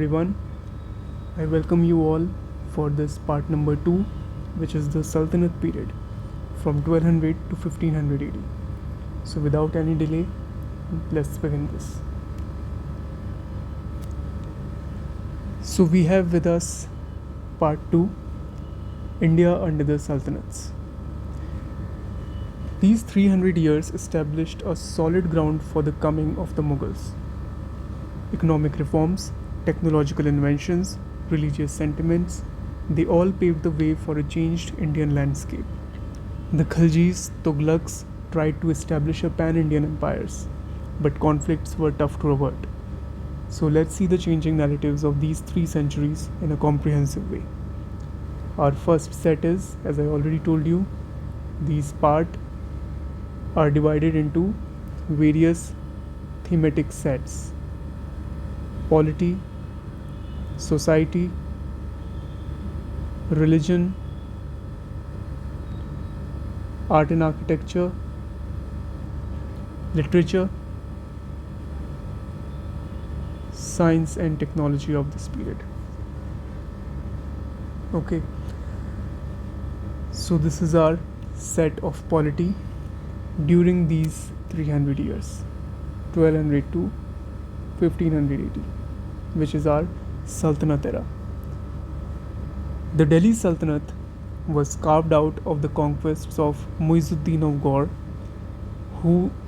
Everyone, I welcome you all for this part number 2, which is the Sultanate period from 1200 to 1500 AD. So, without any delay, let's begin this. So, we have with us part 2, India under the Sultanates. These 300 years established a solid ground for the coming of the Mughals. Economic reforms, technological inventions, religious sentiments, they all paved the way for a changed Indian landscape. The Khiljis, Tughlaqs tried to establish a pan-Indian empires, but conflicts were tough to avert. So let's see the changing narratives of these 3 centuries in a comprehensive way. Our first set is, as I already told you, these parts are divided into various thematic sets: polity, society, religion, art and architecture, literature, science and technology of this period. Okay, so this is our set of polity during these 300 years, 1200 to 1500 AD, which is our Sultanate era. The Delhi Sultanate was carved out of the conquests of Muizzuddin of Gaur,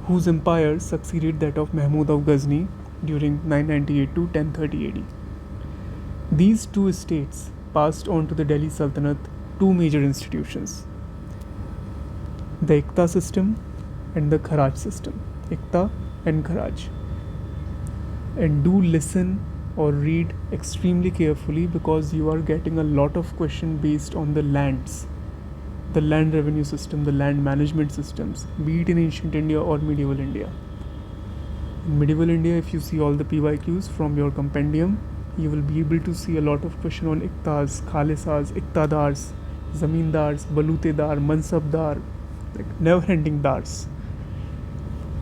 whose empire succeeded that of Mahmud of Ghazni during 998 to 1030 AD. These two states passed on to the Delhi Sultanate two major institutions: the Iqta system and the Kharaj system. Iqta and Kharaj. And do listen or read extremely carefully, because you are getting a lot of question based on the lands, the land revenue system, the land management systems, be it in ancient India or medieval India. In medieval India, if you see all the PYQs from your compendium, you will be able to see a lot of question on Iqtas, Khalisas, Iqtadars, Zamindars, Balutedar, Mansabdar, like never-ending dars.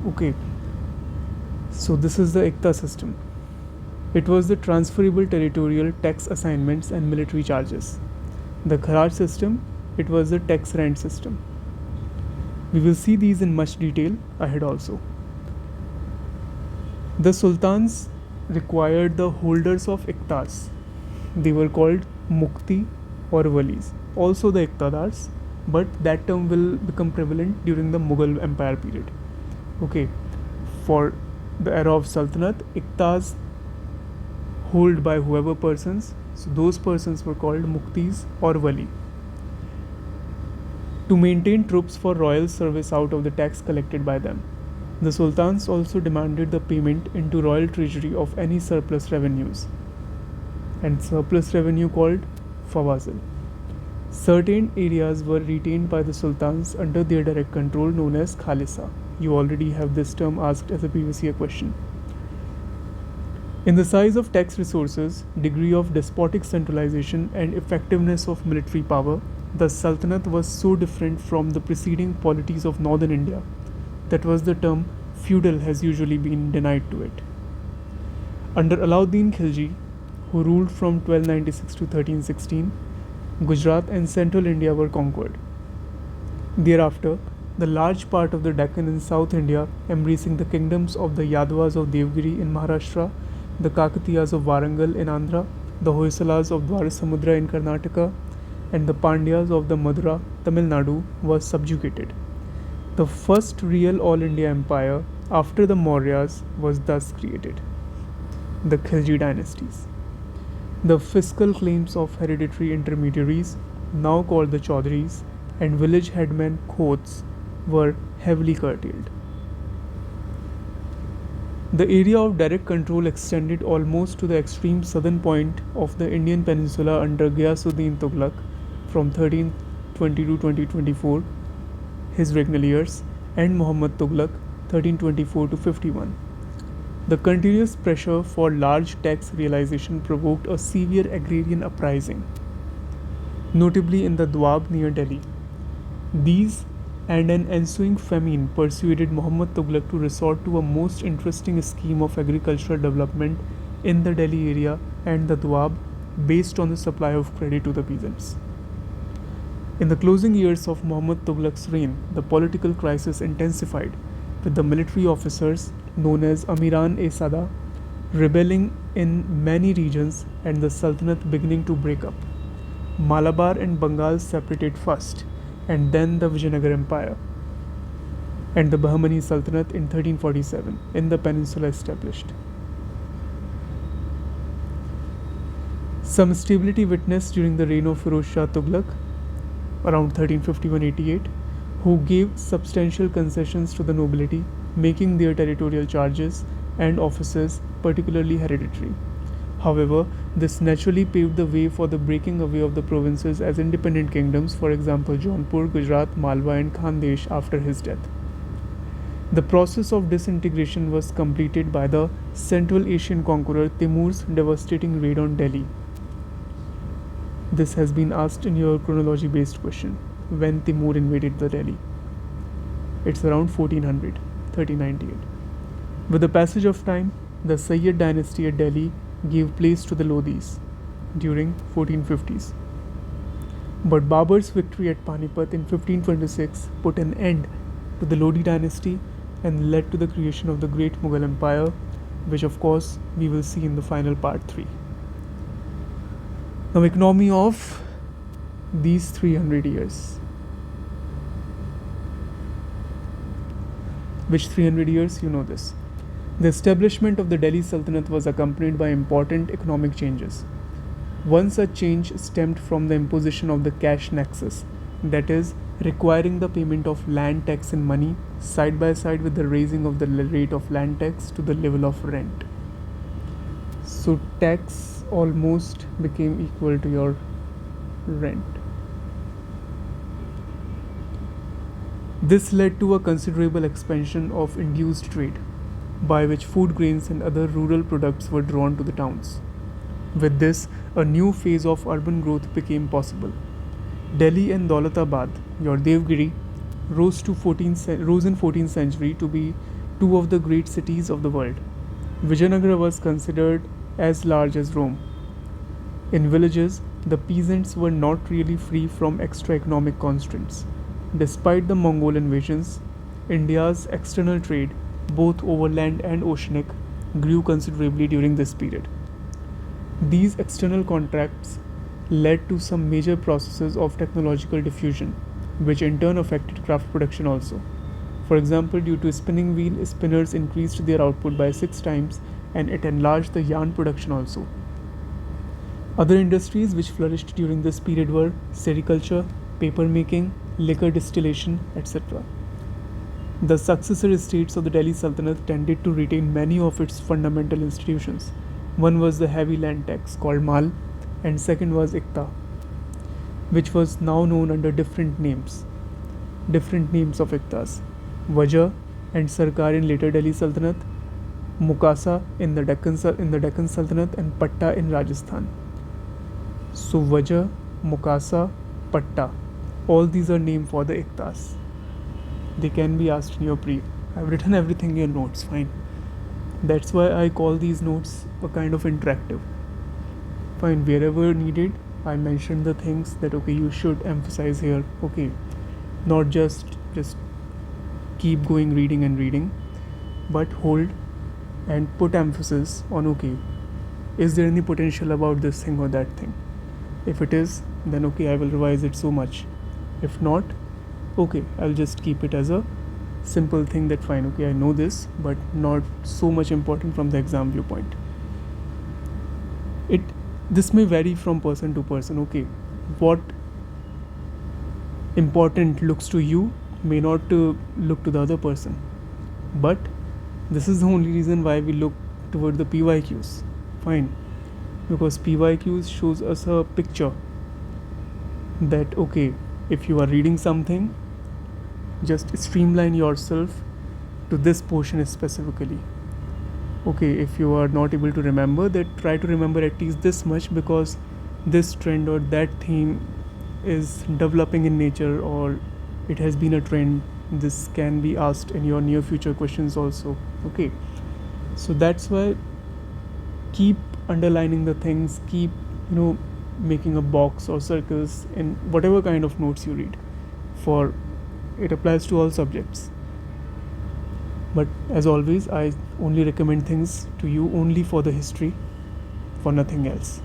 Okay, so this is the Iqta system. It was the transferable territorial tax assignments and military charges. The Kharaj system, it was the tax rent system. We will see these in much detail ahead also. The sultans required the holders of Iqtas. They were called Mukti or Walis. Also the Iqtadars, but that term will become prevalent during the Mughal Empire period. Okay, for the era of Sultanate, Iqtas hold by whoever persons, so those persons were called Muktis or Wali. To maintain troops for royal service out of the tax collected by them, the sultans also demanded the payment into royal treasury of any surplus revenues, and surplus revenue called fawazil. Certain areas were retained by the sultans under their direct control, known as Khalisa. You already have this term asked as a previous year question. In the size of tax resources, degree of despotic centralization, and effectiveness of military power, the Sultanate was so different from the preceding polities of northern India that was the term feudal has usually been denied to it. Under Alauddin Khilji, who ruled from 1296 to 1316, Gujarat and central India were conquered. Thereafter, the large part of the Deccan in South India, embracing the kingdoms of the Yadavas of Devgiri in Maharashtra, the Kakatiyas of Warangal in Andhra, the Hoysalas of Dwarasamudra in Karnataka, and the Pandyas of the Madura, Tamil Nadu, was subjugated. The first real All India Empire after the Mauryas was thus created, the Khilji dynasties. The fiscal claims of hereditary intermediaries, now called the Chaudhries, and village headmen Khots were heavily curtailed. The area of direct control extended almost to the extreme southern point of the Indian peninsula under Ghiyasuddin Tughlaq from 1320 to 2024, his regnal years, and Muhammad Tughlaq 1324 to 51. The continuous pressure for large tax realization provoked a severe agrarian uprising, notably in the Doab near Delhi. These and an ensuing famine persuaded Muhammad Tughlaq to resort to a most interesting scheme of agricultural development in the Delhi area and the Doab based on the supply of credit to the peasants. In the closing years of Muhammad Tughlaq's reign, the political crisis intensified, with the military officers known as Amiran-e-Sada rebelling in many regions and the Sultanate beginning to break up. Malabar and Bengal separated first, and then the Vijayanagar Empire and the Bahmani Sultanate in 1347 in the peninsula established. Some stability witnessed during the reign of Firoz Shah Tughlaq around 1351-88, who gave substantial concessions to the nobility, making their territorial charges and offices particularly hereditary. However, this naturally paved the way for the breaking away of the provinces as independent kingdoms, for example Jaunpur, Gujarat, Malwa and Khandesh after his death. The process of disintegration was completed by the Central Asian conqueror Timur's devastating raid on Delhi. This has been asked in your chronology based question, when Timur invaded the Delhi. It's around 1400, 1398. With the passage of time, the Sayyid dynasty at Delhi gave place to the Lodhis during 1450s. But Babur's victory at Panipat in 1526 put an end to the Lodi dynasty and led to the creation of the great Mughal Empire, which of course we will see in the final part 3. Now, economy of these 300 years. Which 300 years? You know this. The establishment of the Delhi Sultanate was accompanied by important economic changes. One such change stemmed from the imposition of the cash nexus, that is, requiring the payment of land tax in money side by side with the raising of the rate of land tax to the level of rent. So tax almost became equal to your rent. This led to a considerable expansion of induced trade, by which food grains and other rural products were drawn to the towns. With this, a new phase of urban growth became possible. Delhi and Daulatabad, your Devgiri, rose in 14th century to be two of the great cities of the world. Vijayanagar was considered as large as Rome. In villages, the peasants were not really free from extra economic constraints. Despite the Mongol invasions, India's external trade, both overland and oceanic, grew considerably during this period. These external contracts led to some major processes of technological diffusion, which in turn affected craft production also. For example, due to spinning wheel, spinners increased their output by 6 times and it enlarged the yarn production also. Other industries which flourished during this period were sericulture, paper making, liquor distillation, etc. The successor states of the Delhi Sultanate tended to retain many of its fundamental institutions. One was the heavy land tax called Mal, and second was Ikta, which was now known under different names of Iktas: Wajah and Sarkar in later Delhi Sultanate, Mukasa in the Deccan Sultanate, and Patta in Rajasthan. So Wajah, Mukasa, Patta, all these are named for the Iktas. They can be asked in your pre. I've written everything in your notes, fine. That's why I call these notes a kind of interactive. Fine, wherever needed, I mentioned the things that okay, you should emphasize here, okay. Not just keep going reading, but hold and put emphasis on okay, is there any potential about this thing or that thing? If it is, then okay, I will revise it so much. If not, okay, I'll just keep it as a simple thing that fine, okay, I know this, but not so much important from the exam viewpoint. This may vary from person to person, okay. What important looks to you may not look to the other person. But this is the only reason why we look toward the PYQs. Fine. Because PYQs shows us a picture that okay, if you are reading something, just streamline yourself to this portion specifically. Okay, if you are not able to remember that, try to remember at least this much, because this trend or that theme is developing in nature, or it has been a trend. This can be asked in your near future questions also. Okay, so that's why keep underlining the things, keep making a box or circles in whatever kind of notes you read. For it applies to all subjects. But as always, I only recommend things to you only for the history, for nothing else.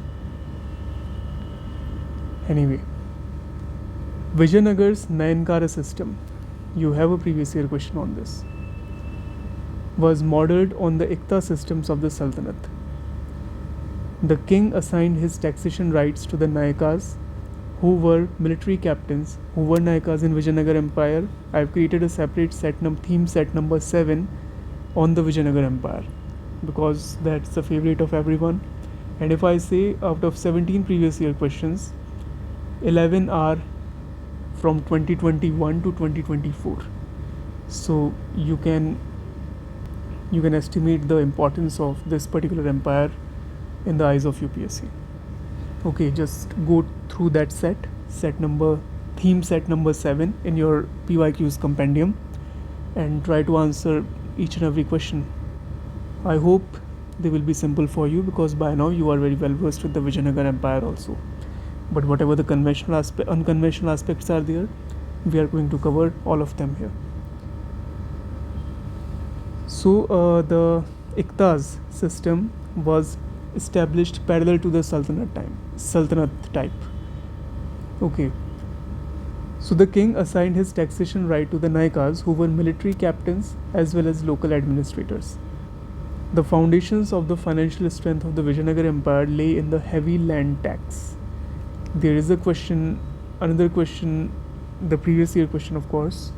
Anyway, Vijayanagar's Nayankara system, you have a previous year question on this, was modeled on the Ikta systems of the Sultanate. The king assigned his taxation rights to the Nayakas, who were military captains, who were Nayakas in Vijayanagar Empire. I have created a separate theme set number 7 on the Vijayanagar Empire, because that's the favorite of everyone. And if I say out of 17 previous year questions, 11 are from 2021 to 2024. So you can estimate the importance of this particular empire in the eyes of UPSC. Okay, just go through that theme set number 7 in your PYQs compendium and try to answer each and every question. I hope they will be simple for you, because by now you are very well versed with the Vijayanagar Empire also. But whatever the unconventional aspects are there, we are going to cover all of them here. So the Ikta's system was established parallel to the Sultanate type. Okay. So the king assigned his taxation right to the Nayakas, who were military captains as well as local administrators. The foundations of the financial strength of the Vijayanagar Empire lay in the heavy land tax. There is another question, the previous year question of course,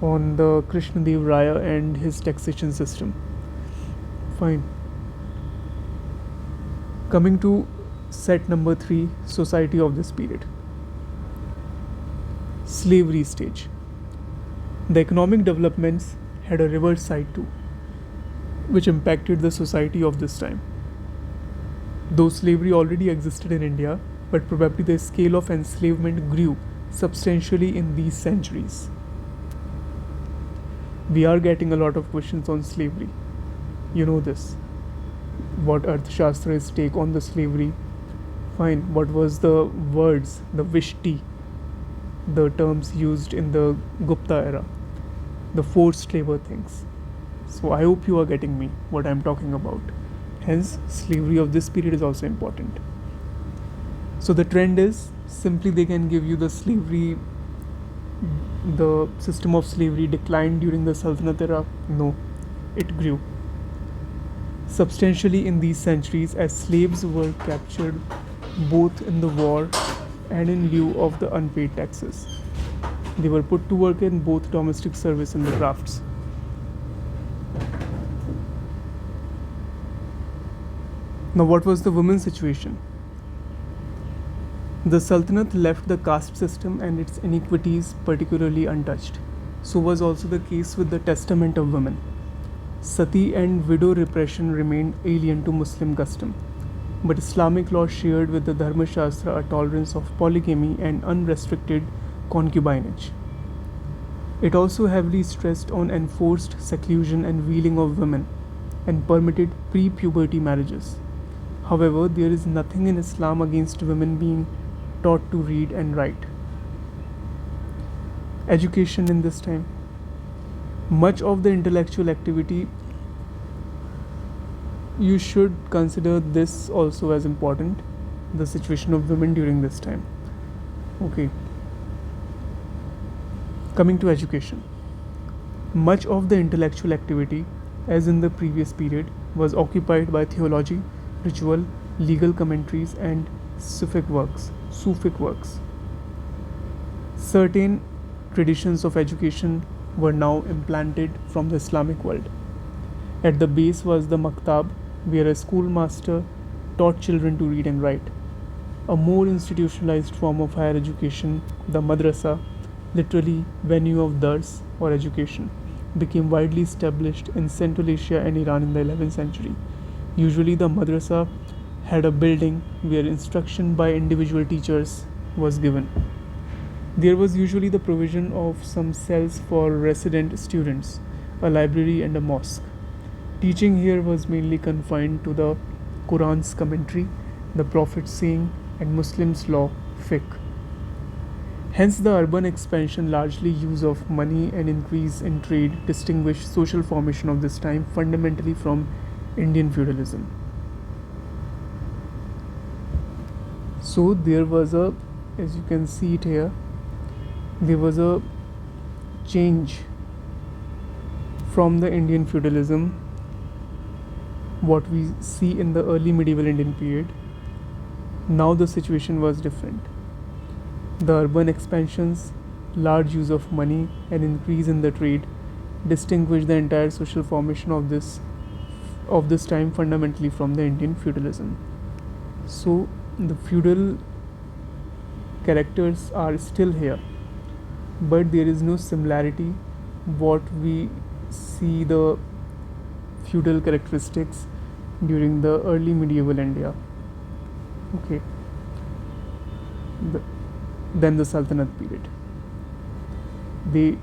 on the Krishnadev Raya and his taxation system. Fine. Coming to set number 3, society of this period. Slavery stage. The economic developments had a reverse side too, which impacted the society of this time. Though slavery already existed in India, but probably the scale of enslavement grew substantially in these centuries. We are getting a lot of questions on slavery. You know this. What Arthashastra's take on the slavery? Fine. What was the words, the vishti, the terms used in the Gupta era, the forced labor things? So I hope you are getting me what I am talking about. Hence, slavery of this period is also important. So the trend is simply they can give you the system of slavery declined during the Sultanate era. No, it grew substantially in these centuries as slaves were captured both in the war and in lieu of the unpaid taxes. They were put to work in both domestic service and the crafts. Now, what was the women's situation? The Sultanate left the caste system and its iniquities particularly untouched. So was also the case with the testament of women. Sati and widow repression remained alien to Muslim custom, but Islamic law shared with the Dharma Shastra a tolerance of polygamy and unrestricted concubinage. It also heavily stressed on enforced seclusion and veiling of women and permitted pre-puberty marriages. However, there is nothing in Islam against women being taught to read and write. Education in this time. Much of the intellectual activity, you should consider this also as important, the situation of women during this time. Okay. Coming to education. Much of the intellectual activity, as in the previous period, was occupied by theology, ritual, legal commentaries, and Sufic works. Certain traditions of education were now implanted from the Islamic world. At the base was the maktab, where a schoolmaster taught children to read and write. A more institutionalized form of higher education, the madrasa, literally venue of dars or education, became widely established in Central Asia and Iran in the 11th century. Usually the madrasa had a building where instruction by individual teachers was given. There was usually the provision of some cells for resident students, a library and a mosque. Teaching here was mainly confined to the Quran's commentary, the Prophet's saying, and Muslims' law, fiqh. Hence, the urban expansion, largely use of money and increase in trade, distinguish social formation of this time fundamentally from Indian feudalism. So there was a, as you can see it here, there was a change from the Indian feudalism, what we see in the early medieval Indian period. Now the situation was different. The urban expansions, large use of money, and increase in the trade distinguish the entire social formation of this time fundamentally from the Indian feudalism. So the feudal characters are still here, but there is no similarity what we see the feudal characteristics during the early medieval India. Okay. Then the Sultanate period. The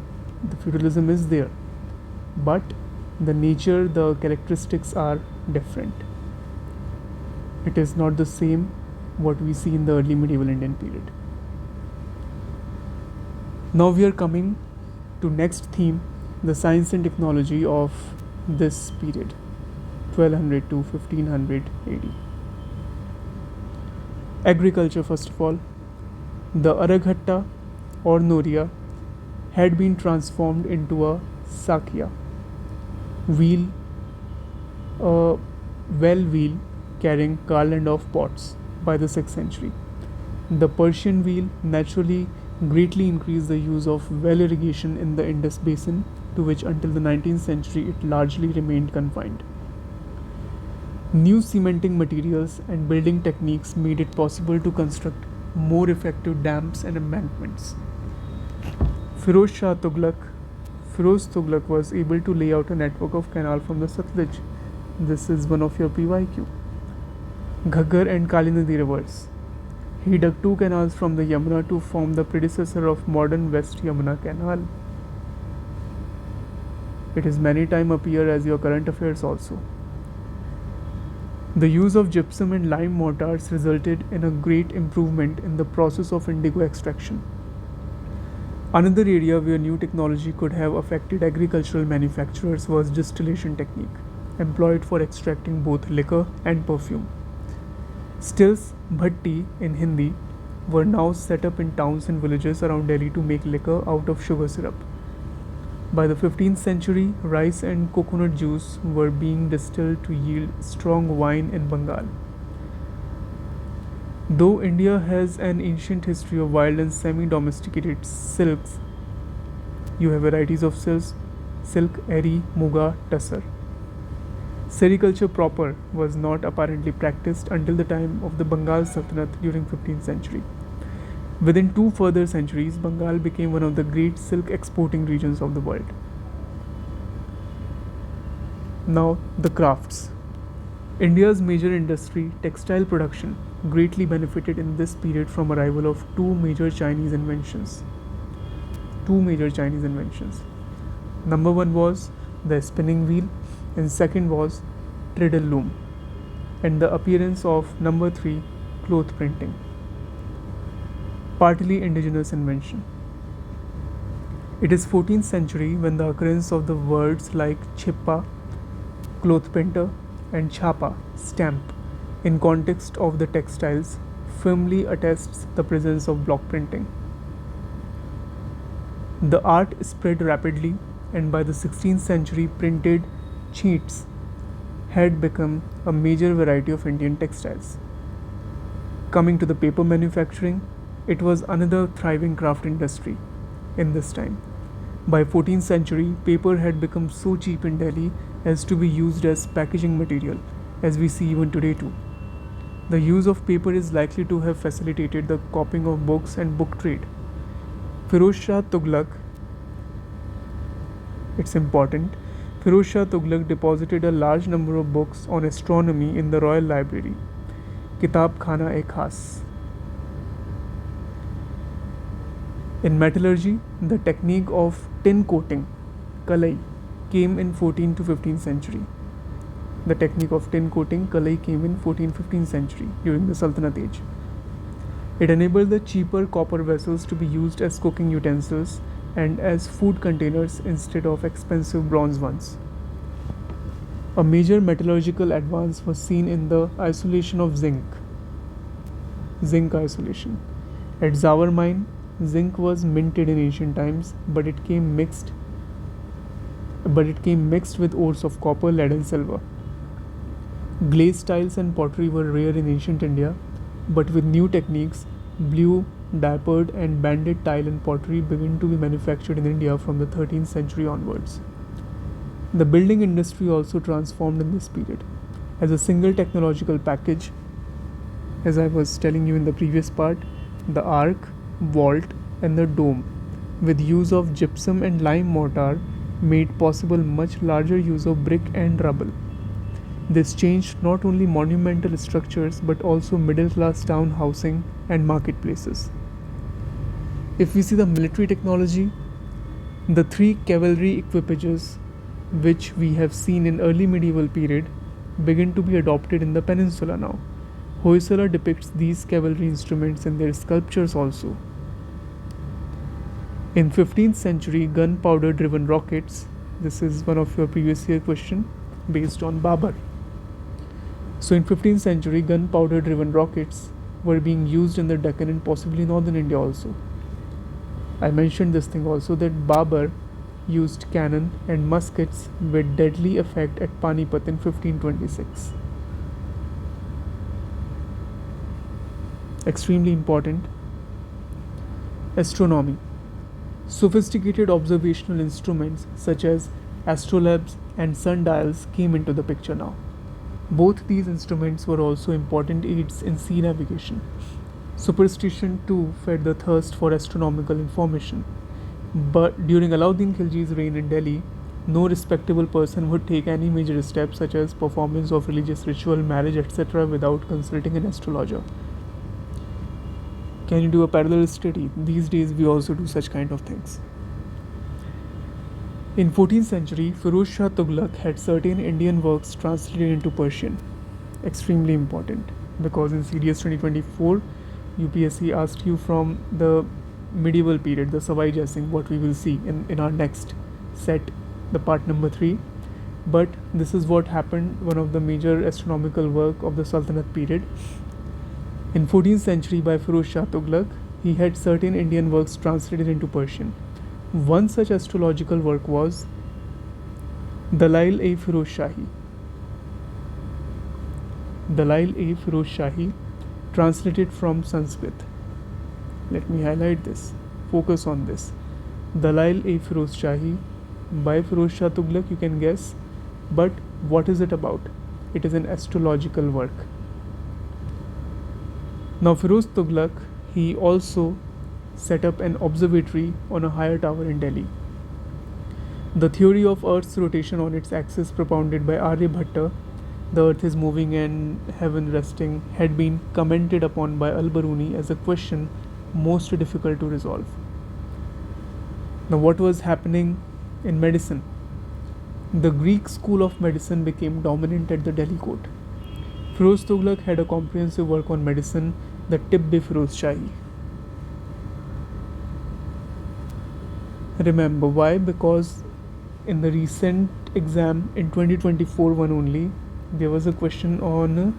feudalism is there, but the nature, the characteristics are different. It is not the same what we see in the early medieval Indian period. Now we are coming to next theme, the science and technology of this period, 1200 to 1500 AD. Agriculture, first of all. The Araghatta or Noria had been transformed into a Sakya wheel, a well wheel carrying garland of pots by the 6th century. The Persian wheel naturally greatly increased the use of well irrigation in the Indus basin, to which until the 19th century it largely remained confined. New cementing materials and building techniques made it possible to construct more effective dams and embankments. Firoz Tughlaq was able to lay out a network of canal from the Satluj. This is one of your PYQ. Ghaggar and Kali Nadi rivers. He dug 2 canals from the Yamuna to form the predecessor of modern West Yamuna Canal. It is many times appear as your current affairs also. The use of gypsum and lime mortars resulted in a great improvement in the process of indigo extraction. Another area where new technology could have affected agricultural manufacturers was distillation technique, employed for extracting both liquor and perfume. Stills, bhatti in Hindi, were now set up in towns and villages around Delhi to make liquor out of sugar syrup. By the 15th century, rice and coconut juice were being distilled to yield strong wine in Bengal. Though India has an ancient history of wild and semi-domesticated silks, you have varieties of silk, eri, muga, tussar. Sericulture proper was not apparently practiced until the time of the Bengal Sultanate during 15th century. Within 2 further centuries, Bengal became one of the great silk exporting regions of the world. Now, the crafts. India's major industry, textile production, greatly benefited in this period from arrival of 2 major Chinese inventions. Number 1 was the spinning wheel, and second was treadle loom, and the appearance of number 3, cloth printing. Partly indigenous invention. It is 14th century when the occurrence of the words like chippa, cloth printer, and chapa, stamp, in context of the textiles, firmly attests the presence of block printing. The art spread rapidly, and by the 16th century, printed sheets had become a major variety of Indian textiles. Coming to the paper manufacturing, it was another thriving craft industry in this time. By 14th century, paper had become so cheap in Delhi as to be used as packaging material, as we see even today too. The use of paper is likely to have facilitated the copying of books and book trade. Firoz Shah Tughlaq, it's important, Firoz Shah Tughlaq deposited a large number of books on astronomy in the Royal Library, Kitab Khana-e-Khas. In metallurgy, the technique of tin coating, kalai, came in 14th to 15th century. The technique of tin coating kalai came in 14th-15th century during the Sultanate age. It enabled the cheaper copper vessels to be used as cooking utensils and as food containers instead of expensive bronze ones. A major metallurgical advance was seen in the isolation of zinc isolation. At Zawar mine, zinc was minted in ancient times, but it came mixed with ores of copper, lead and silver. Glazed tiles and pottery were rare in ancient India, but with new techniques, blue, diapered and banded tile and pottery began to be manufactured in India from the 13th century onwards. The building industry also transformed in this period. As a single technological package, as I was telling you in the previous part, the arch, vault and the dome, with use of gypsum and lime mortar, made possible much larger use of brick and rubble. This changed not only monumental structures but also middle-class town housing and marketplaces. If we see the military technology, the 3 cavalry equipages which we have seen in early medieval period begin to be adopted in the peninsula now. Hoysala depicts these cavalry instruments in their sculptures also. In 15th century, gunpowder driven rockets, this is one of your previous year question based on Babur. So in 15th century, gunpowder driven rockets were being used in the Deccan and possibly northern India also. I mentioned this thing also that Babur used cannon and muskets with deadly effect at Panipat in 1526. Extremely important. Astronomy. Sophisticated observational instruments such as astrolabes and sundials came into the picture now. Both these instruments were also important aids in sea navigation. Superstition too fed the thirst for astronomical information. But during Alauddin Khilji's reign in Delhi, no respectable person would take any major steps such as performance of religious ritual, marriage, etc. without consulting an astrologer. Can you do a parallel study? These days we also do such kind of things. In 14th century, Firoz Shah Tughlaq had certain Indian works translated into Persian. Extremely important because in CDS 2024, UPSC asked you from the medieval period, the Savai Jai Singh, what we will see in our next set, the part number 3. But this is what happened, one of the major astronomical work of the Sultanate period. In 14th century by Firoz Shah Tughlaq, he had certain Indian works translated into Persian. One such astrological work was Dalail-e-Firoz Shahi. Dalail-e-Firoz Shahi, translated from Sanskrit. Let me highlight this. Focus on this. Dalail-e-Firoz Shahi by Firoz Shah Tughlaq, you can guess. But what is it about? It is an astrological work. Now Firoz Tughlaq, he also set up an observatory on a higher tower in Delhi. The theory of Earth's rotation on its axis propounded by Aryabhatta, the Earth is moving and heaven resting, had been commented upon by Al-Biruni as a question most difficult to resolve. Now what was happening in medicine? The Greek school of medicine became dominant at the Delhi court. Firoz Tughlaq had a comprehensive work on medicine, the Tibb-e-Firoz Shahi. Remember why? Because in the recent exam in 2024 one only, there was a question on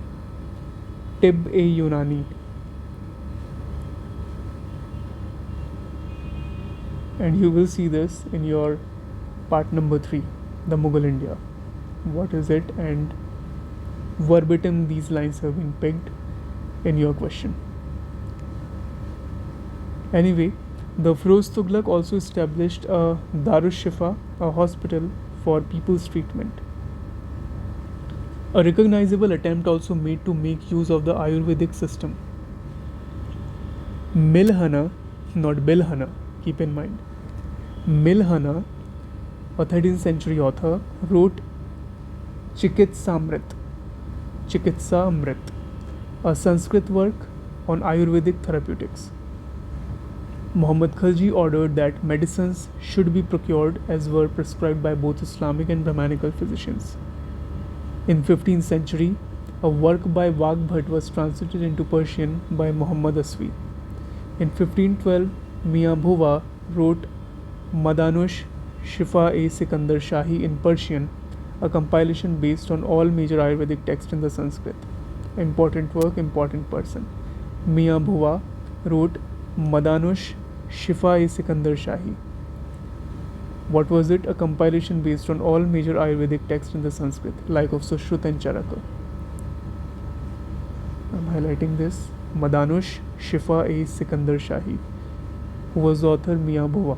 Tibb-e-Yunani. And you will see this in your part number 3, the Mughal India. What is it? And verbatim these lines have been picked in your question. Anyway, the Firoz Tughlaq also established a Darus-Shifa, a hospital for people's treatment. A recognizable attempt also made to make use of the Ayurvedic system. Milhana, not Bilhana, keep in mind. Milhana, a 13th century author, wrote Chikitsamrit, a Sanskrit work on Ayurvedic therapeutics. Muhammad Khalji ordered that medicines should be procured as were prescribed by both Islamic and Brahmanical physicians. In 15th century, a work by Vagbhat was translated into Persian by Muhammad Asfi. In 1512, Mia Bhuva wrote Madanush Shifa-e Sikandar Shahi in Persian, a compilation based on all major Ayurvedic texts in the Sanskrit. Important work, important person. Mia Bhuva wrote Madanush Shifa-e Sikandar Shahi. What was it? A compilation based on all major Ayurvedic texts in the Sanskrit, like of Sushrut and Charaka. I'm highlighting this. Madanush Shifa-e Sikandar Shahi. Who was the author? Mia Bhuva.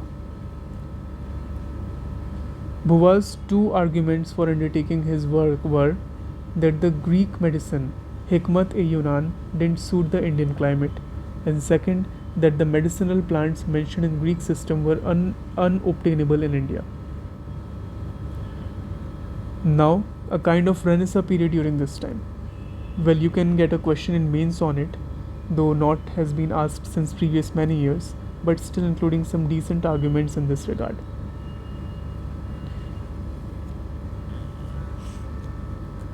Bhuva's two arguments for undertaking his work were that the Greek medicine Hikmat-e-Yunan didn't suit the Indian climate, and second, that the medicinal plants mentioned in Greek system were unobtainable in India. Now, a kind of Renaissance period during this time. Well, you can get a question in mains on it, though not has been asked since previous many years, but still including some decent arguments in this regard.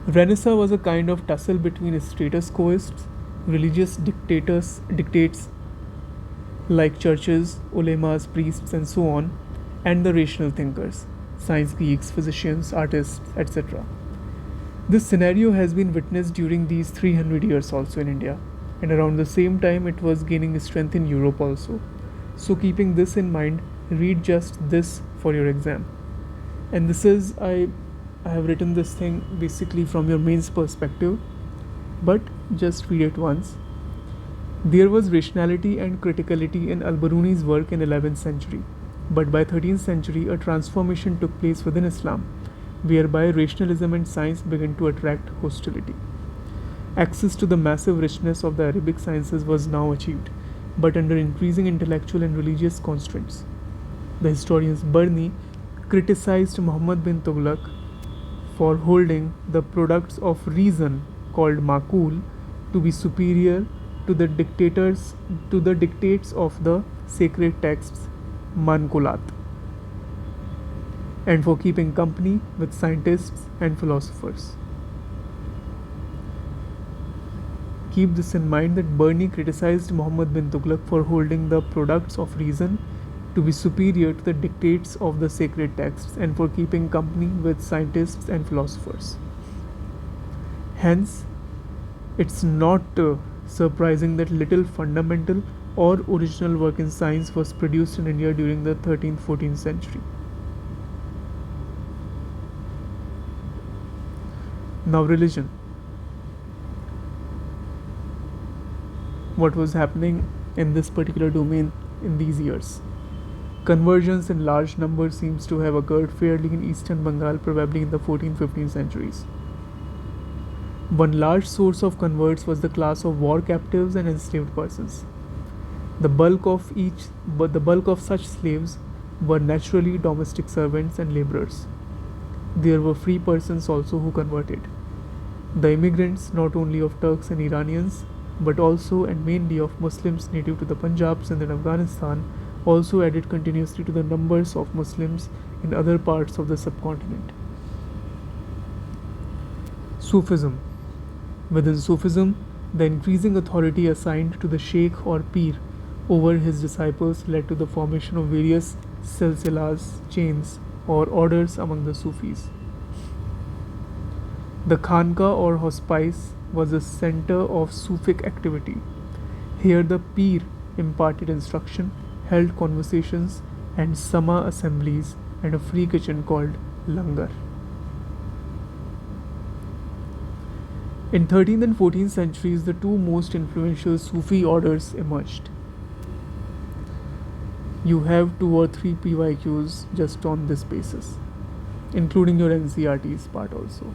Renaissance was a kind of tussle between status quoists, religious dictates like churches, ulemas, priests, and so on, and the rational thinkers, science geeks, physicians, artists, etc. This scenario has been witnessed during these 300 years also in India, and around the same time it was gaining strength in Europe also. So keeping this in mind, read just this for your exam. And this is, I have written this thing basically from your mains perspective, but just read it once. There was rationality and criticality in Al-Biruni's work in 11th century, but by 13th century a transformation took place within Islam, whereby rationalism and science began to attract hostility. Access to the massive richness of the Arabic sciences was now achieved, but under increasing intellectual and religious constraints. The historian Barni criticized Muhammad bin Tughlaq for holding the products of reason called Maqul to be superior to the dictates of the sacred texts Manqulat, and for keeping company with scientists and philosophers. Keep this in mind that Barni criticized Muhammad bin Tughlaq for holding the products of reason to be superior to the dictates of the sacred texts and for keeping company with scientists and philosophers. Hence, it's not surprising that little fundamental or original work in science was produced in India during the 13th-14th century. Now, religion. What was happening in this particular domain in these years? Conversions in large numbers seems to have occurred fairly in eastern Bengal, probably in the 14th-15th centuries. One large source of converts was the class of war captives and enslaved persons. The bulk of such slaves were naturally domestic servants and laborers. There were free persons also who converted. The immigrants, not only of Turks and Iranians, but also and mainly of Muslims native to the Punjabs and then Afghanistan, also added continuously to the numbers of Muslims in other parts of the subcontinent. Sufism. Within Sufism, the increasing authority assigned to the Sheikh or Pir over his disciples led to the formation of various silsilas, chains, or orders among the Sufis. The Khanqa or hospice was a center of Sufic activity. Here the Pir imparted instruction, held conversations and Sama assemblies, and a free kitchen called Langar. In 13th and 14th centuries, the two most influential Sufi orders emerged. You have 2 or 3 PYQs just on this basis, including your NCRT's part also.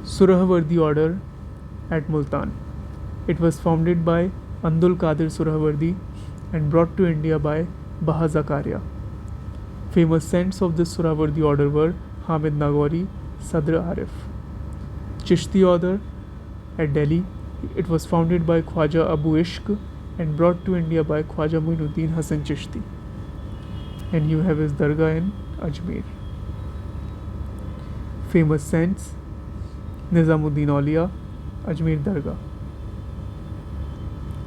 Surahavardi order at Multan. It was founded by Abdul Qadir Surahavardi and brought to India by Baha Zakaria. Famous saints of this Surahavardi order were Hamid Nagori, Sadr Arif. Chishti order at Delhi. It was founded by Khwaja Abu Ishq and brought to India by Khwaja Muinuddin Hasan Chishti. And you have his dargah in Ajmer. Famous saints: Nizamuddin Aulia, Ajmer Dargah.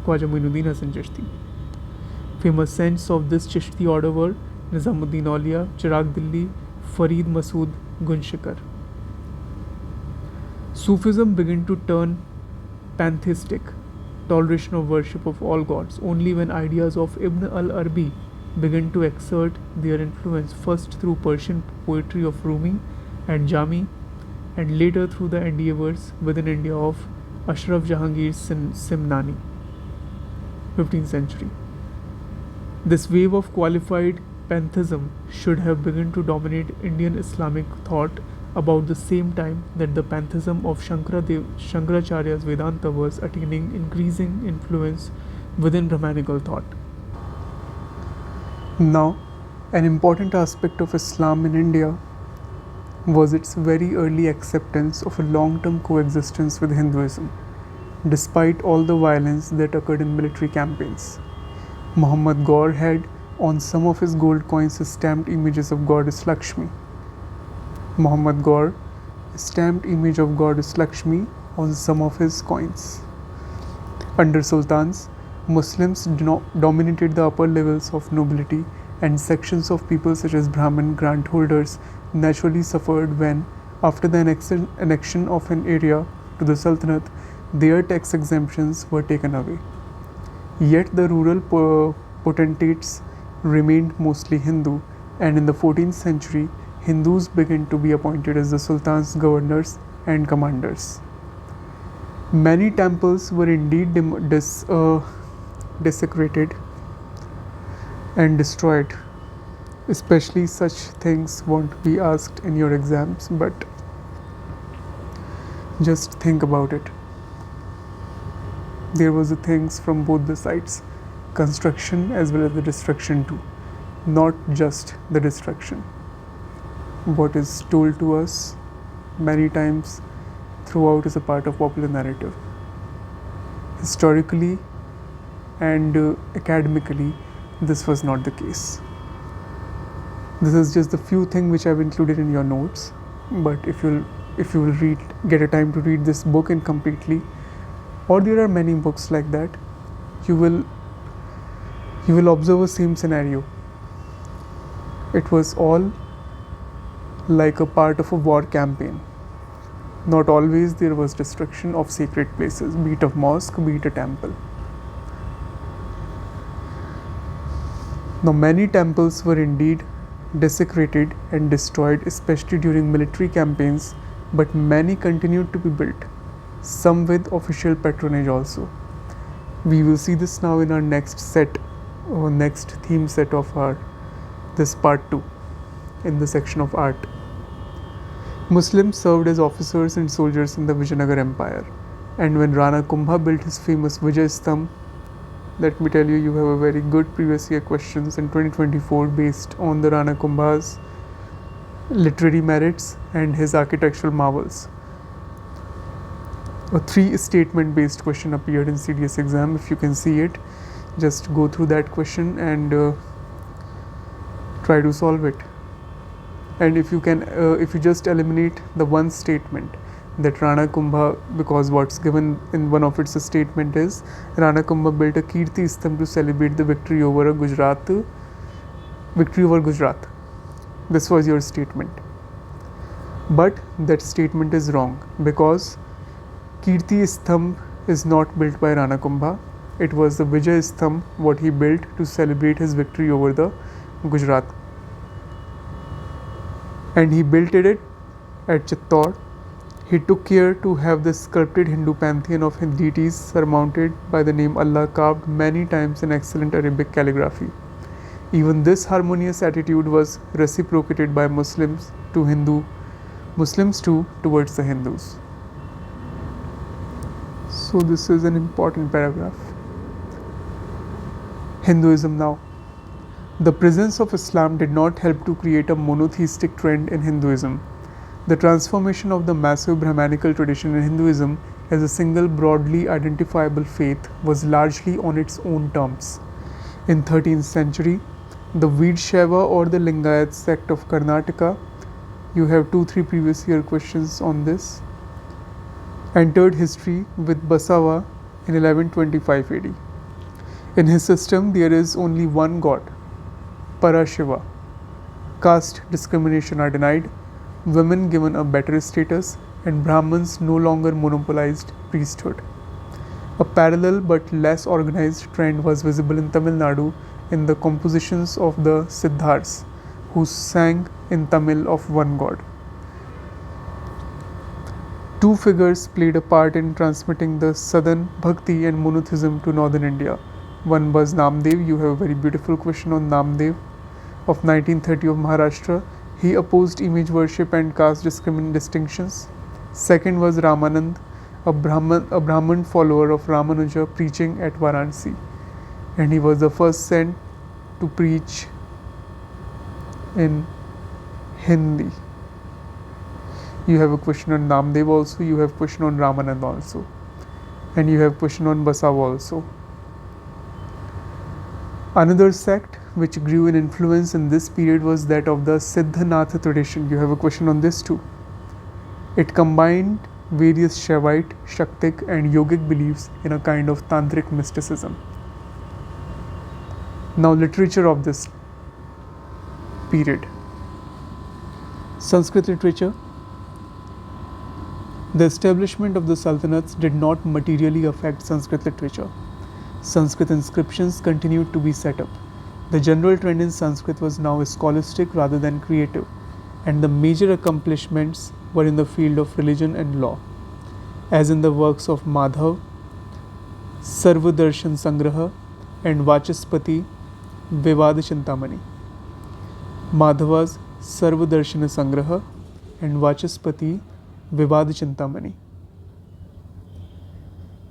Khwaja Muinuddin Hasan Chishti. Famous saints of this Chishti order were Nizamuddin Aulia, Chirag Dilli, Farid Masood Gunshikar. Sufism began to turn pantheistic, toleration of worship of all gods, only when ideas of Ibn al-Arabi began to exert their influence, first through Persian poetry of Rumi and Jami, and later through the endeavors within India of Ashraf Jahangir Simnani, 15th century. This wave of qualified pantheism should have begun to dominate Indian Islamic thought about the same time that the pantheism of Shankaracharya's Vedanta was attaining increasing influence within Brahmanical thought. Now, an important aspect of Islam in India was its very early acceptance of a long-term coexistence with Hinduism, despite all the violence that occurred in military campaigns. Muhammad Gaur had on some of his gold coins stamped images of goddess Lakshmi. Muhammad Gaur stamped image of goddess Lakshmi on some of his coins. Under sultans, Muslims dominated the upper levels of nobility, and sections of people such as Brahmin grant holders naturally suffered when, after the annexion of an area to the Sultanate, their tax exemptions were taken away. Yet the rural potentates remained mostly Hindu, and in the 14th century, Hindus began to be appointed as the Sultan's governors and commanders. Many temples were indeed desecrated and destroyed. Especially such things won't be asked in your exams, but just think about it. There was the things from both the sides, construction as well as the destruction too, not just the destruction. What is told to us many times throughout is a part of popular narrative. Historically and academically, this was not the case. This is just the few things which I've included in your notes, but if you will get a time to read this book in completely, or there are many books like that, you will observe the same scenario. It was all like a part of a war campaign. Not always there was destruction of sacred places, be it a mosque, be it a temple. Now many temples were indeed desecrated and destroyed, especially during military campaigns, but many continued to be built, some with official patronage also. We will see this now in our next theme set of this part 2 in the section of art. Muslims served as officers and soldiers in the Vijayanagar Empire, and when Rana Kumbha built his famous Vijay Stambh, let me tell you, you have a very good previous year questions in 2024 based on the Rana Kumbha's literary merits and his architectural marvels. A 3-statement based question appeared in CDS exam. If you can see it, just go through that question and try to solve it. And if you just eliminate the one statement that Rana Kumbha, because what's given in one of its statement is Rana Kumbha built a Kirti Stambh to celebrate the victory over Gujarat. This was your statement. But that statement is wrong, because Kirti Stambh is not built by Rana Kumbha. It was the Vijay Stambh what he built to celebrate his victory over the Gujarat. And he built it at Chittor. He took care to have the sculpted Hindu pantheon of deities surmounted by the name Allah carved many times in excellent Arabic calligraphy. Even this harmonious attitude was reciprocated by Muslims too towards the Hindus. So this is an important paragraph. Hinduism now. The presence of Islam did not help to create a monotheistic trend in Hinduism. The transformation of the massive Brahmanical tradition in Hinduism as a single broadly identifiable faith was largely on its own terms. In 13th century, The Veershaiva or the Lingayat sect of Karnataka. You have 2-3 previous year questions on this. Entered history with Basava in 1125 AD. In his system, there is only one god, Parashiva. Caste discrimination are denied, women given a better status, and Brahmins no longer monopolized priesthood. A parallel but less organized trend was visible in Tamil Nadu in the compositions of the Siddhars, who sang in Tamil of one god. Two figures played a part in transmitting the southern bhakti and monotheism to northern India. One was Namdev. You have a very beautiful question on Namdev of 1930 of Maharashtra. He opposed image worship and caste distinctions. Second was Ramanand, a Brahman follower of Ramanuja, preaching at Varanasi, and he was the first sent to preach in Hindi. You have a question on Namdev also, you have question on Ramanand also, and you have question on Basav also. Another sect which grew in influence in this period was that of the Siddhanatha tradition. You have a question on this too. It combined various Shaivite, Shaktic and yogic beliefs in a kind of tantric mysticism. Now, literature of this period. Sanskrit literature. The establishment of the sultanates did not materially affect Sanskrit literature. Sanskrit inscriptions continued to be set up. The general trend in Sanskrit was now scholastic rather than creative, and the major accomplishments were in the field of religion and law, as in the works of Madhav, Sarvadarshan Sangraha and Vachaspati Vivad Chintamani. Madhava's Sarvadarshana Sangraha and Vachaspati Vivad Chintamani.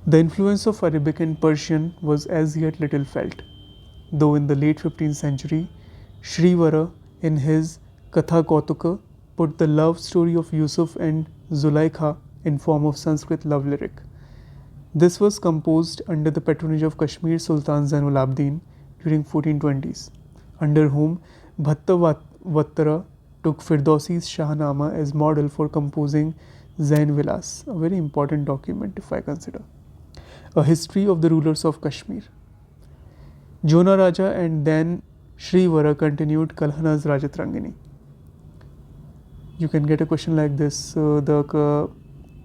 The influence of Arabic and Persian was as yet little felt, though in the late 15th century, Shrivara in his Katha Kautuka put the love story of Yusuf and Zulaikha in form of Sanskrit love lyric. This was composed under the patronage of Kashmir Sultan Zainul Abdin during 1420s, under whom Bhatta Vattara took Firdausi's Shahnama as model for composing Zain Vilas, a very important document if I consider. A history of the rulers of Kashmir. Jona Raja and then Shrivara continued Kalhana's Rajatrangini. You can get a question like this.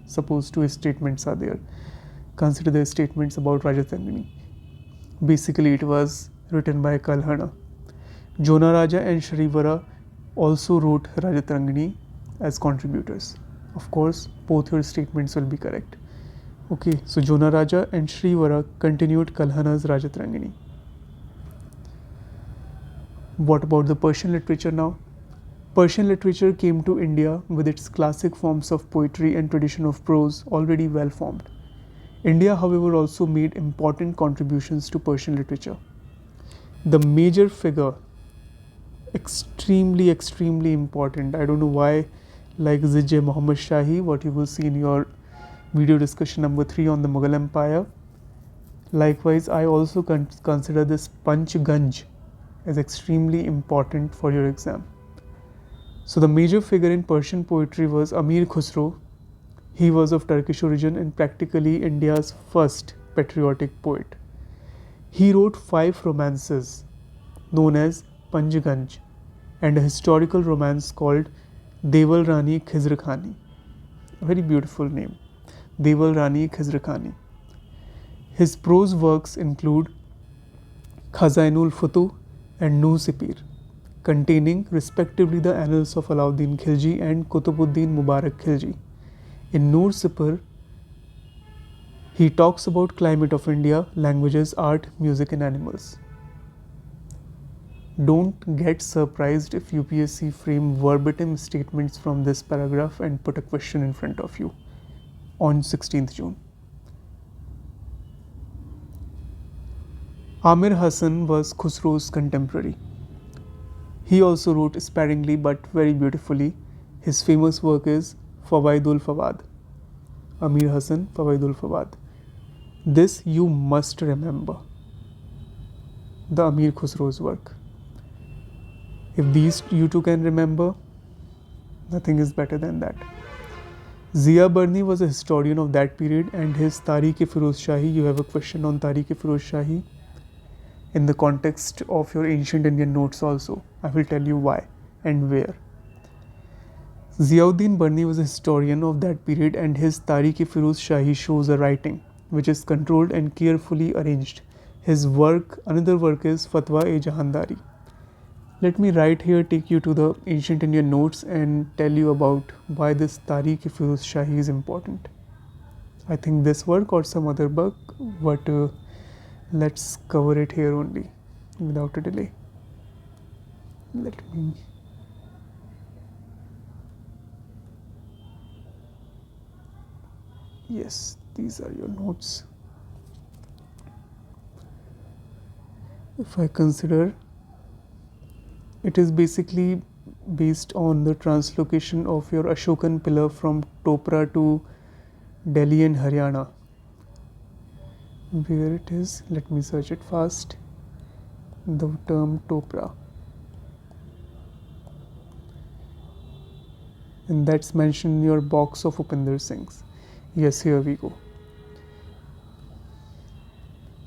Suppose two statements are there. Consider the statements about Rajatrangini. Basically, it was written by Kalhana. Jona Raja and Shrivara also wrote Rajatrangini as contributors. Of course, both your statements will be correct. Okay, so Jona Raja and Shrivara continued Kalhana's Rajatrangini. What about the Persian literature now? Persian literature came to India with its classic forms of poetry and tradition of prose already well formed. India, however, also made important contributions to Persian literature. The major figure, extremely important, I don't know why, like Zijje Muhammad Shahi, what you will see in your video discussion number 3 on the Mughal Empire. Likewise, I also consider this Panchganj as extremely important for your exam. So the major figure in Persian poetry was Amir Khusro. He was of Turkish origin and practically India's first patriotic poet. He wrote 5 romances known as Panchganj and a historical romance called Deval Rani Khizr Khani. A very beautiful name. Deval Rani Khizr Khani. His prose works include Khazainul Futuh and Nuh Sipir, containing respectively the annals of Alauddin Khilji and Kutubuddin Mubarak Khilji. In Nur Sipir, he talks about climate of India, languages, art, music and animals. Don't get surprised if UPSC frame verbatim statements from this paragraph and put a question in front of you on 16th June. Amir Hassan was Khusro's contemporary. He also wrote sparingly but very beautifully. His famous work is Fawaidul Fawad. Amir Hassan, Fawaidul Fawad. This you must remember. The Amir Khusro's work. If these you two can remember, nothing is better than that. Zia Barni was a historian of that period, and his Tarikh-e-Firoz Shahi, you have a question on Tarikh-e-Firoz Shahi in the context of your ancient Indian notes also. I will tell you why and where. Ziauddin Barni was a historian of that period, and his Tarikh-e-Firoz Shahi shows a writing which is controlled and carefully arranged. His work, another work is Fatwa-e-Jahandari. Let me right here take you to the ancient Indian notes and tell you about why this Tarikh-e-Firoz Shahi is important. I think this work or some other book, but let's cover it here only without a delay. Let me yes, these are your notes. If I consider, it is basically based on the translocation of your Ashokan pillar from Topra to Delhi and Haryana. Where it is, let me search it fast. The term Topra, and that's mentioned in your box of Upinder Singhs. Yes, here we go.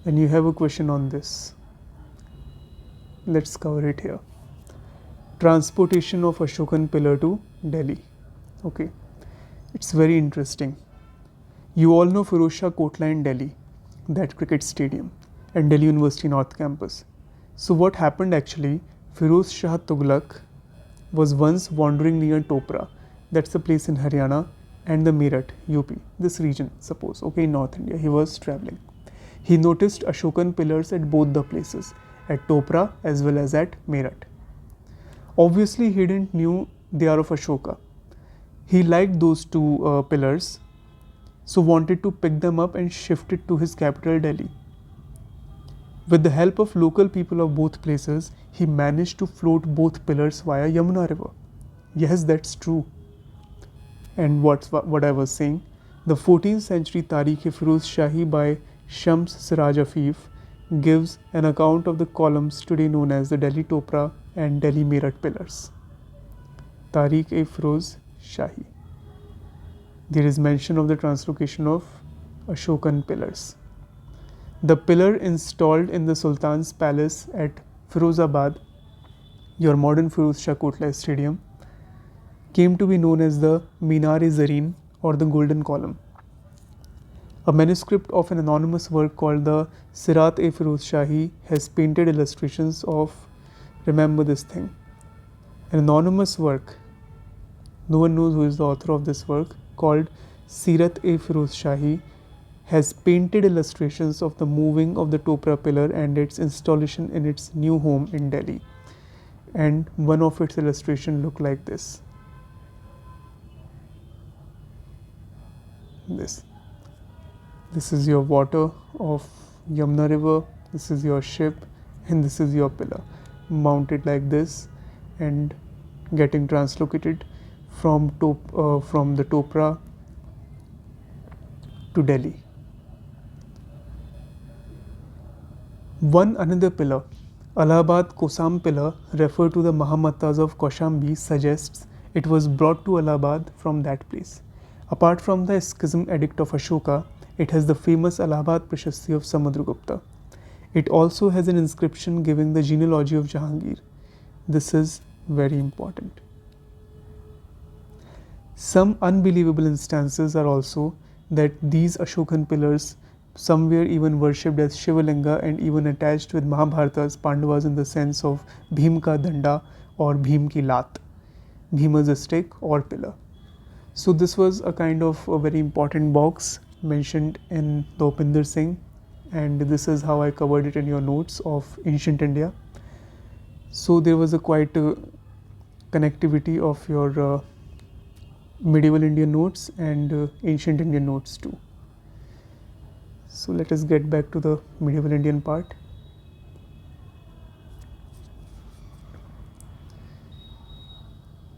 And you have a question on this. Let's cover it here. Transportation of Ashokan pillar to Delhi. Okay, it's very interesting. You all know Firoz Shah Kotla in Delhi, that cricket stadium, and Delhi University North Campus. So what happened actually, Firoz Shah Tughlaq was once wandering near Topra, that's a place in Haryana, and the Meerut, UP, this region, suppose, okay, in North India. He was traveling. He noticed Ashokan pillars at both the places, at Topra as well as at Meerut. Obviously, he didn't knew they are of Ashoka. He liked those two pillars, so wanted to pick them up and shift it to his capital Delhi. With the help of local people of both places, he managed to float both pillars via Yamuna river. Yes, that's true. And what I was saying, the 14th century Tarikh-e-Firoz Shahi by Shams Siraj Afif gives an account of the columns today known as the Delhi Topra and Delhi Meerut pillars. Tarikh-e-Firoz Shahi. There is mention of the translocation of Ashokan pillars. The pillar installed in the Sultan's palace at Firozabad, your modern Firoz Shah Kotla Stadium, came to be known as the Minar-e-Zareen or the Golden Column. A manuscript of an anonymous work called the Sirat-e-Firoz Shahi has painted illustrations of, remember this thing, an anonymous work, no one knows who is the author of this work, called Sirat-e-Firoz Shahi, has painted illustrations of the moving of the Topra pillar and its installation in its new home in Delhi. And one of its illustrations look like this. This is your water of Yamuna river, this is your ship, and this is your pillar, mounted like this and getting translocated from the Topra to Delhi. One another pillar, Allahabad Kosam pillar, referred to the Mahamattas of Kaushambi, suggests it was brought to Allahabad from that place. Apart from the Schism Edict of Ashoka, it has the famous Allahabad Prashasti of Samudragupta. It also has an inscription giving the genealogy of Jahangir. This is very important. Some unbelievable instances are also that these Ashokan pillars somewhere even worshipped as Shivalinga and even attached with Mahabharata's Pandavas in the sense of Bhim ka Danda or Bhim ki Lat, Bhima's stick or pillar. So this was a kind of a very important box mentioned in the Upinder Singh, and this is how I covered it in your notes of ancient India. So there was a quite connectivity of your medieval Indian notes and ancient Indian notes too. So let us get back to the medieval Indian part.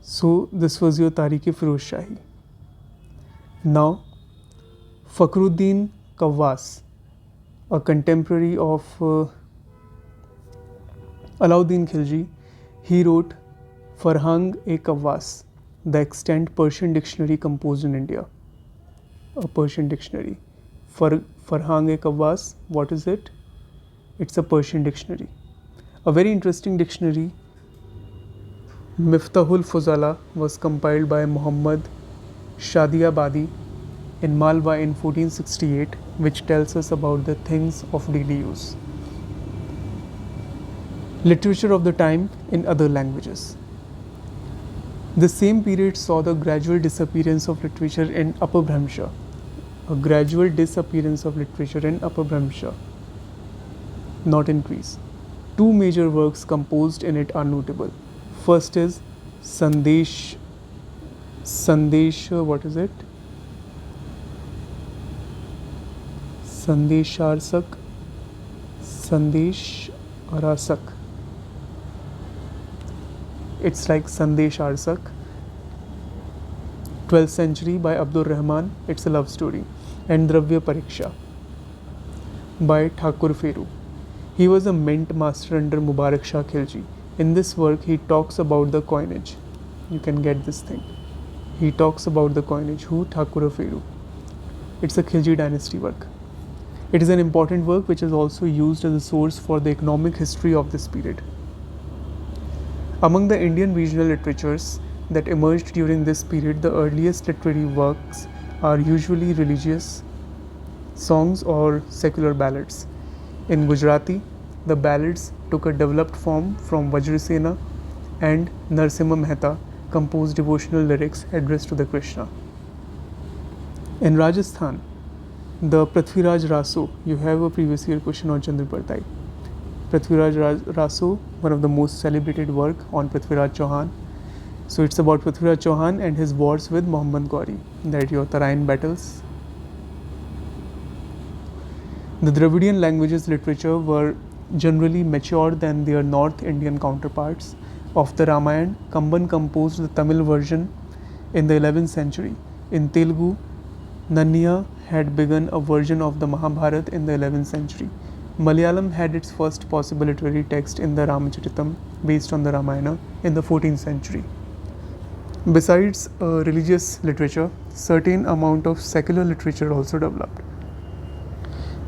So this was your Tarikh-e-Firoz Shahi. Now Fakhruddin Kawwas, a contemporary of Alauddin Khilji, he wrote Farhang-e-Kawwas, the extant Persian dictionary composed in India. A Persian dictionary. Farhang-e-Kawwas, what is it? It's a Persian dictionary. A very interesting dictionary, Miftahul Fuzala, was compiled by Muhammad Shadiabadi in Malwa in 1468, which tells us about the things of daily use. Literature of the time in other languages. The same period saw the gradual disappearance of literature in Upper Brahmsha. A gradual disappearance of literature in Upper Brahmsha, not increase. Two major works composed in it are notable. First is Sandesh, what is it? Sandesharsak, Sandesh Arasak. It's like Sandesh Arsak. 12th century by Abdur Rahman. It's a love story. And Dravya Pariksha by Thakur Feru. He was a mint master under Mubarak Shah Khilji. In this work, he talks about the coinage. You can get this thing. He talks about the coinage. Who? Thakur Feru. It's a Khilji dynasty work. It is an important work which is also used as a source for the economic history of this period. Among the Indian regional literatures that emerged during this period, the earliest literary works are usually religious songs or secular ballads. In Gujarati, the ballads took a developed form from Vajrasena, and Narsimha Mehta composed devotional lyrics addressed to the Krishna. In Rajasthan, the Prithviraj Raso, you have a previous year question on Chandrapartai. Prithviraj Raso, one of the most celebrated work on Prithviraj Chauhan. So it's about Prithviraj Chauhan and his wars with Muhammad Ghori, that your Tarain battles. The Dravidian languages literature were generally mature than their North Indian counterparts. Of the Ramayana, Kamban composed the Tamil version in the 11th century. In Telugu, Nanniya had begun a version of the Mahabharata in the 11th century. Malayalam had its first possible literary text in the Ramacharitam based on the Ramayana in the 14th century. Besides religious literature, certain amount of secular literature also developed.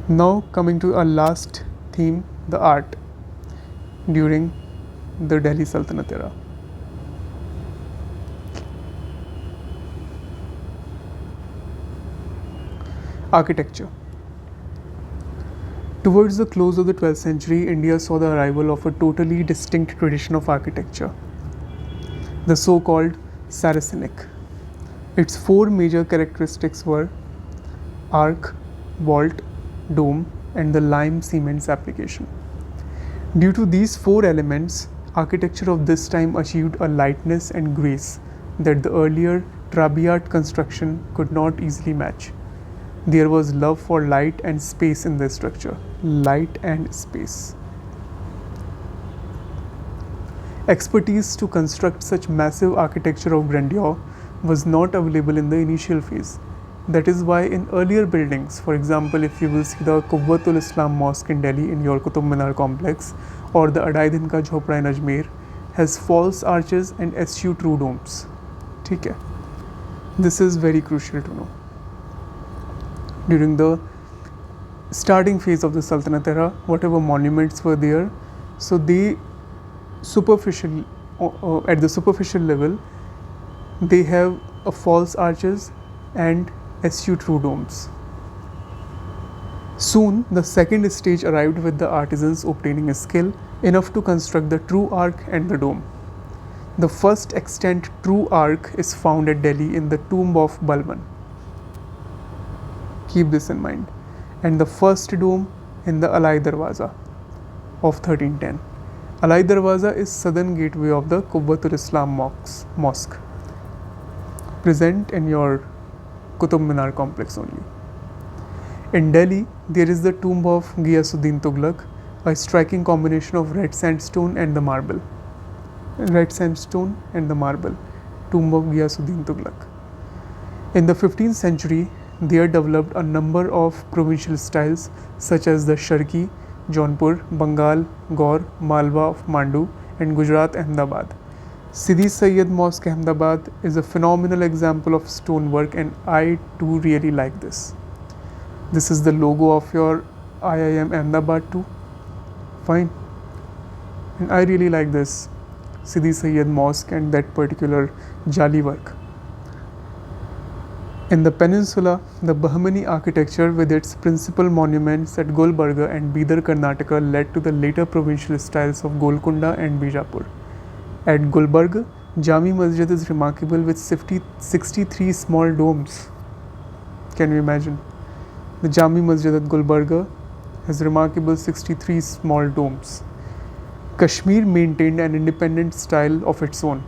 Now coming to our last theme, the art during the Delhi Sultanate era. Architecture. Towards the close of the 12th century, India saw the arrival of a totally distinct tradition of architecture, the so-called Saracenic. Its four major characteristics were arch, vault, dome, and the lime cements application. Due to these four elements, architecture of this time achieved a lightness and grace that the earlier Trabeat construction could not easily match. There was love for light and space in the structure. Light and space. Expertise to construct such massive architecture of grandeur was not available in the initial phase. That is why in earlier buildings, for example, if you will see the Quwwatul Islam Mosque in Delhi in your Qutub Minar complex, or the Adai Din Ka Jhopra in Ajmer, has false arches and eschew true domes. Okay. This is very crucial to know. During the starting phase of the Sultanate era, whatever monuments were there, so they at the superficial level, they have a false arches and eschew true domes. Soon, the second stage arrived with the artisans obtaining a skill enough to construct the true arch and the dome. The first extant true arch is found at Delhi in the tomb of Balban. Keep this in mind. And the first dome in the Alai Darwaza of 1310. Alai Darwaza is southern gateway of the Quwwatul Islam Mosque, present in your Qutub Minar complex only. In Delhi, there is the tomb of Ghiasuddin Tughlaq, a striking combination of red sandstone and the marble. Red sandstone and the marble, tomb of Ghiasuddin Tughlaq. In the 15th century, there developed a number of provincial styles such as the Sharqi, Jaunpur, Bengal, Gaur, Malwa of Mandu, and Gujarat, Ahmedabad. Sidi Sayyid Mosque Ahmedabad is a phenomenal example of stonework, and I too really like this. This is the logo of your IIM Ahmedabad too. Fine. And I really like this Sidi Sayyid Mosque and that particular Jali work. In the peninsula, the Bahmani architecture with its principal monuments at Gulbarga and Bidar, Karnataka led to the later provincial styles of Golconda and Bijapur. At Gulbarga, Jami Masjid is remarkable with 63 small domes. Can you imagine? The Jami Masjid at Gulbarga has remarkable 63 small domes. Kashmir maintained an independent style of its own,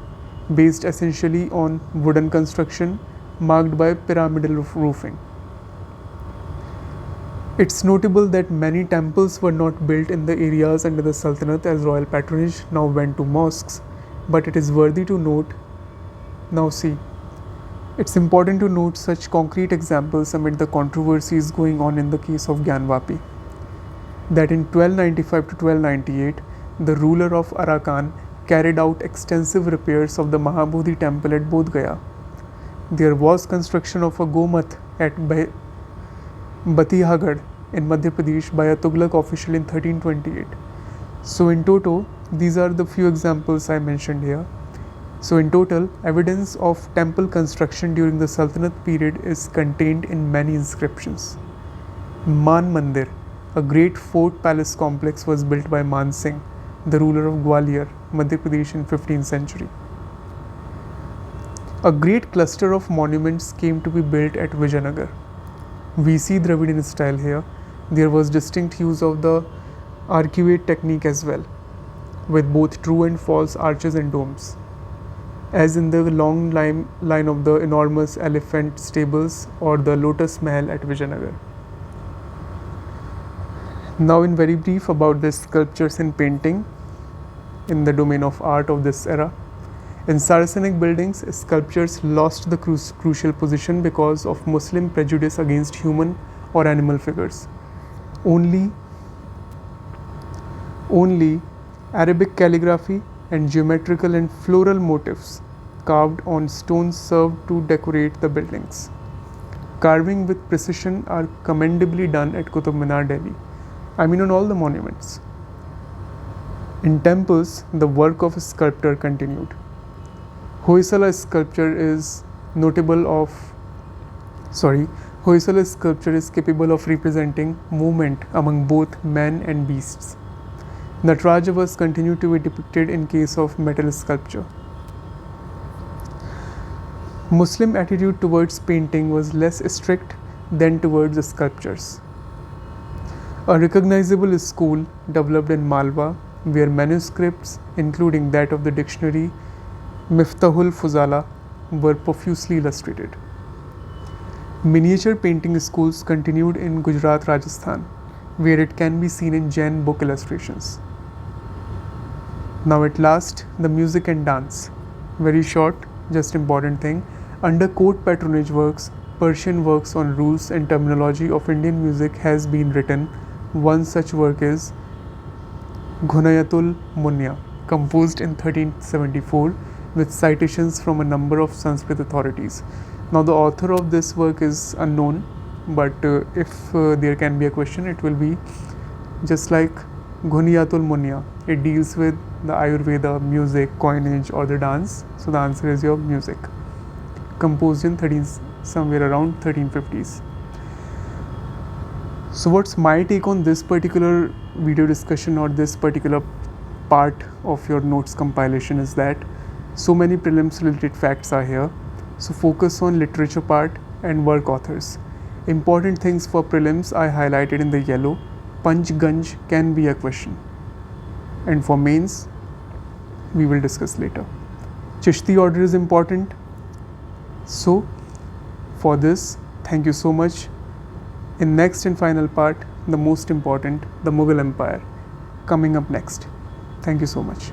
based essentially on wooden construction marked by pyramidal roofing. It's notable that many temples were not built in the areas under the Sultanate as royal patronage now went to mosques, but it is worthy to note. Now see, it's important to note such concrete examples amid the controversies going on in the case of Gyanvapi, that in 1295 to 1298, the ruler of Arakan carried out extensive repairs of the Mahabodhi temple at Bodh Gaya. There was construction of a Gomath at Batihagad in Madhya Pradesh by a Tughlaq official in 1328. So in total, these are the few examples I mentioned here. So in total, evidence of temple construction during the Sultanate period is contained in many inscriptions. Man Mandir, a great fort palace complex, was built by Man Singh, the ruler of Gwalior, Madhya Pradesh in 15th century. A great cluster of monuments came to be built at Vijayanagar. We see Dravidian style here. There was distinct use of the arcuate technique as well, with both true and false arches and domes, as in the long line of the enormous elephant stables or the Lotus Mahal at Vijayanagar. Now in very brief about the sculptures and painting in the domain of art of this era. In Saracenic buildings, sculptures lost the crucial position because of Muslim prejudice against human or animal figures. Only Arabic calligraphy and geometrical and floral motifs carved on stone served to decorate the buildings. Carving with precision are commendably done at Qutub Minar, Delhi. I mean on all the monuments. In temples, the work of a sculptor continued. Hoysala sculpture is capable of representing movement among both men and beasts. Nataraj was continued to be depicted in case of metal sculpture. Muslim attitude towards painting was less strict than towards the sculptures. A recognizable school developed in Malwa, where manuscripts, including that of the dictionary Miftahul Fuzala, were profusely illustrated. Miniature painting schools continued in Gujarat, Rajasthan, where it can be seen in Jain book illustrations. Now at last, the music and dance. Very short, just important thing. Under court patronage works, Persian works on rules and terminology of Indian music has been written. One such work is Ghunayatul Munya, composed in 1374 with citations from a number of Sanskrit authorities. Now the author of this work is unknown, but if there can be a question, it will be just like Ghuniyatul Munya. It deals with the Ayurveda, music, coinage or the dance. So the answer is your music, composed in somewhere around 1350s. So what's my take on this particular video discussion or this particular part of your notes compilation is that so many prelims related facts are here. So focus on literature part and work authors. Important things for prelims I highlighted in the yellow. Panch Ganj can be a question. And for mains, we will discuss later. Chishti order is important. So for this, thank you so much. In next and final part, the most important, the Mughal Empire, coming up next. Thank you so much.